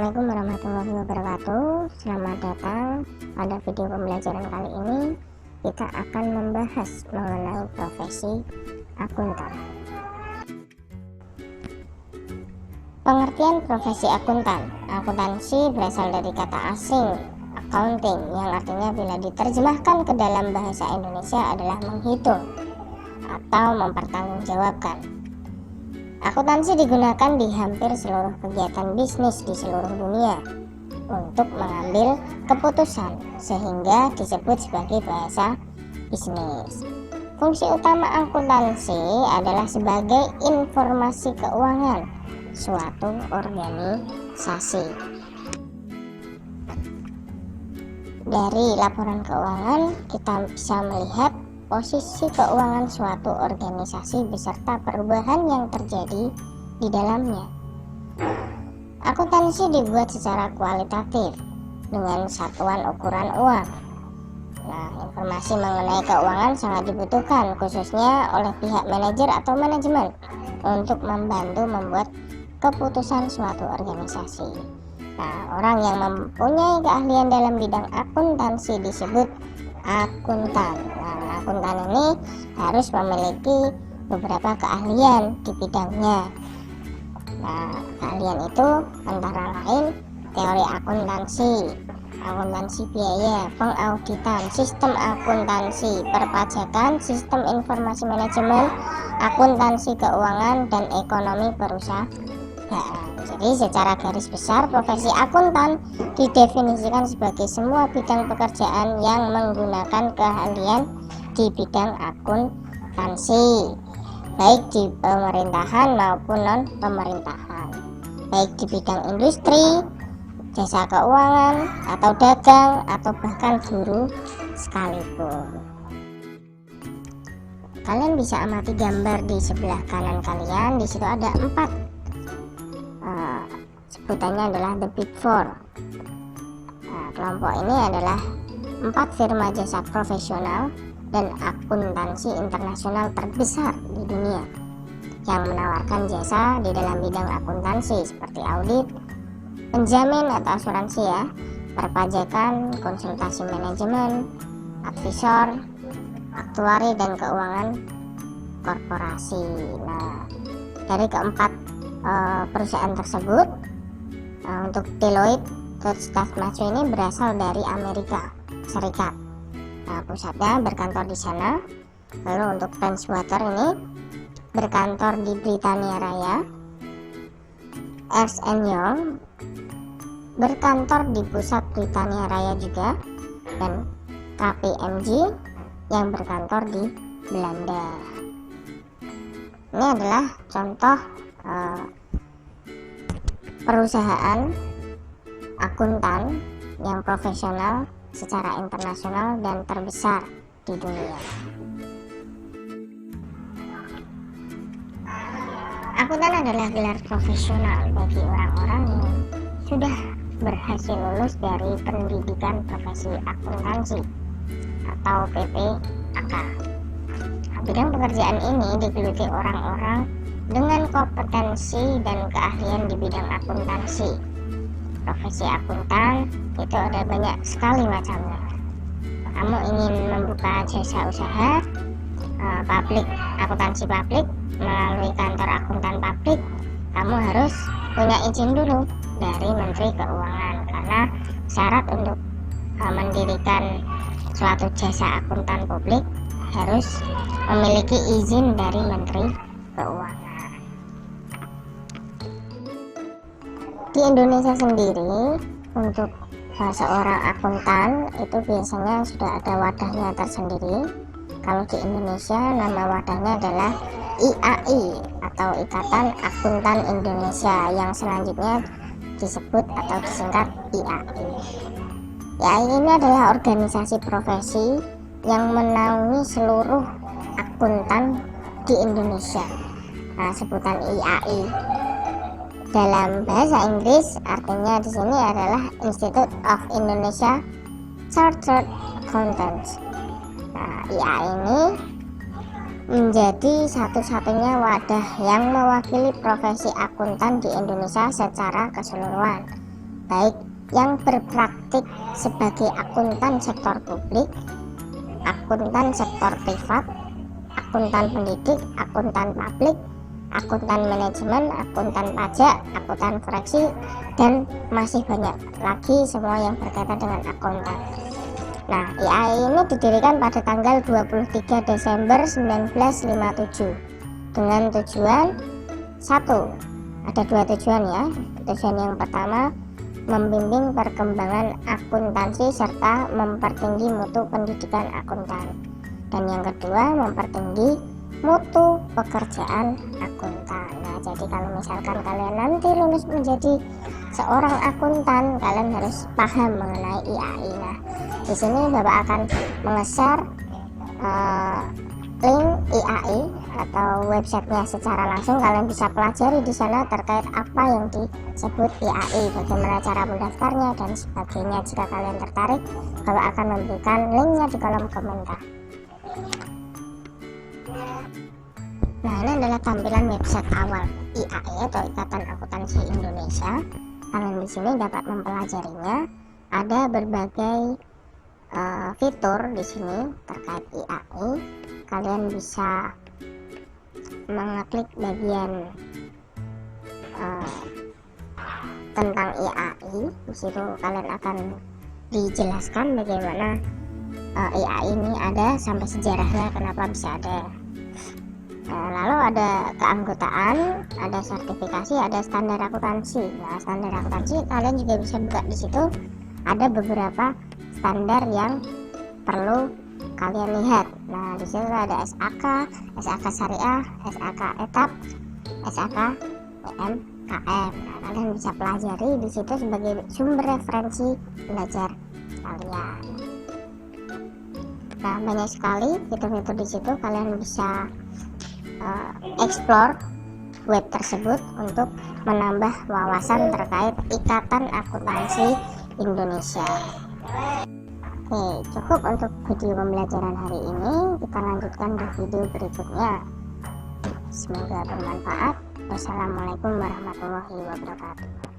Assalamualaikum warahmatullahi wabarakatuh. Selamat datang pada video pembelajaran kali ini. Kita akan membahas mengenai profesi akuntan. Pengertian profesi akuntan. Akuntansi berasal dari kata asing accounting, yang artinya bila diterjemahkan ke dalam bahasa Indonesia adalah menghitung atau mempertanggungjawabkan. Akuntansi digunakan di hampir seluruh kegiatan bisnis di seluruh dunia untuk mengambil keputusan, sehingga disebut sebagai bahasa bisnis. Fungsi utama akuntansi adalah sebagai informasi keuangan suatu organisasi. Dari laporan keuangan kita bisa melihat posisi keuangan suatu organisasi beserta perubahan yang terjadi di dalamnya. Akuntansi dibuat secara kualitatif dengan satuan ukuran uang. Informasi mengenai keuangan sangat dibutuhkan, khususnya oleh pihak manajer atau manajemen, untuk membantu membuat keputusan suatu organisasi. Orang yang mempunyai keahlian dalam bidang akuntansi disebut akuntan. Akuntan ini harus memiliki beberapa keahlian di bidangnya. Keahlian itu antara lain teori akuntansi, akuntansi biaya, pengauditan, sistem akuntansi, perpajakan, sistem informasi manajemen, akuntansi keuangan, dan ekonomi perusahaan. Jadi secara garis besar profesi akuntan didefinisikan sebagai semua bidang pekerjaan yang menggunakan keahlian di bidang akuntansi, baik di pemerintahan maupun non pemerintahan, baik di bidang industri, jasa keuangan, atau dagang, atau bahkan guru sekalipun. Kalian bisa amati gambar di sebelah kanan kalian. Di situ ada 4. Sebutannya adalah The Big Four. Kelompok ini adalah 4 firma jasa profesional dan akuntansi internasional terbesar di dunia yang menawarkan jasa di dalam bidang akuntansi seperti audit, penjamin atau asuransi perpajakan, konsultasi manajemen, advisor, aktuari, dan keuangan korporasi. Dari keempat perusahaan tersebut, untuk Deloitte Touche Tohmatsu ini berasal dari Amerika Serikat. Pusatnya berkantor di sana. Lalu untuk Pricewater ini berkantor di Britania Raya. Ernst & Young berkantor di pusat Britania Raya juga, dan KPMG yang berkantor di Belanda. Ini adalah contoh perusahaan akuntan yang profesional secara internasional dan terbesar di dunia. Akuntan adalah gelar profesional bagi orang-orang yang sudah berhasil lulus dari pendidikan profesi akuntansi atau PPAK. Bidang pekerjaan ini digeluti orang-orang dengan kompetensi dan keahlian di bidang akuntansi. Profesi akuntan itu ada banyak sekali macamnya. Kamu ingin membuka jasa usaha publik, akuntansi publik melalui kantor akuntan publik, kamu harus punya izin dulu dari Menteri Keuangan, karena syarat untuk mendirikan suatu jasa akuntan publik harus memiliki izin dari Menteri Keuangan. Di Indonesia sendiri, untuk seorang akuntan itu biasanya sudah ada wadahnya tersendiri. Kalau di Indonesia nama wadahnya adalah IAI atau Ikatan Akuntan Indonesia, yang selanjutnya disebut atau disingkat IAI. IAI ini adalah organisasi profesi yang menaungi seluruh akuntan di Indonesia. Sebutan IAI dalam bahasa Inggris artinya di sini adalah Institute of Indonesia Chartered Accountants. IAI ini menjadi satu-satunya wadah yang mewakili profesi akuntan di Indonesia secara keseluruhan. baik yang berpraktik sebagai akuntan sektor publik, akuntan sektor privat, akuntan pendidik, akuntan publik, akuntan manajemen, akuntan pajak, akuntan koreksi, dan masih banyak lagi semua yang berkaitan dengan akuntan. Nah, IAI ini didirikan pada tanggal 23 Desember 1957 dengan tujuan satu, ada dua tujuan ya. Tujuan yang pertama, membimbing perkembangan akuntansi serta mempertinggi mutu pendidikan akuntan. Dan yang kedua, mempertinggi mutu pekerjaan akuntan. Nah, jadi kalau misalkan kalian nanti lulus menjadi seorang akuntan, kalian harus paham mengenai IAI. Nah, di sini Bapak akan mengeser link IAI atau websitenya secara langsung. Kalian bisa pelajari di sana terkait apa yang disebut IAI, bagaimana cara mendaftarnya dan sebagainya. Jika kalian tertarik, Bapak akan memberikan linknya di kolom komentar. Nah, ini adalah tampilan website awal IAI atau Ikatan Akuntansi Indonesia. Kalian di sini dapat mempelajarinya. Ada berbagai fitur di sini terkait IAI. Kalian bisa mengeklik bagian tentang IAI. Di situ kalian akan dijelaskan bagaimana IAI ini ada sampai sejarahnya, kenapa bisa ada. Lalu ada keanggotaan, ada sertifikasi, ada standar akuntansi. Nah, standar akuntansi kalian juga bisa buka di situ. Ada beberapa standar yang perlu kalian lihat. Nah, di situ ada SAK, SAK Syariah, SAK Etap, SAK UMKM. Nah, kalian bisa pelajari di situ sebagai sumber referensi belajar kalian. Nah, banyak sekali fitur-fitur di situ. Kalian bisa explore web tersebut untuk menambah wawasan terkait Ikatan Akuntansi Indonesia. Oke, cukup untuk video pembelajaran hari ini. Kita lanjutkan di video berikutnya. Semoga bermanfaat. Wassalamualaikum warahmatullahi wabarakatuh.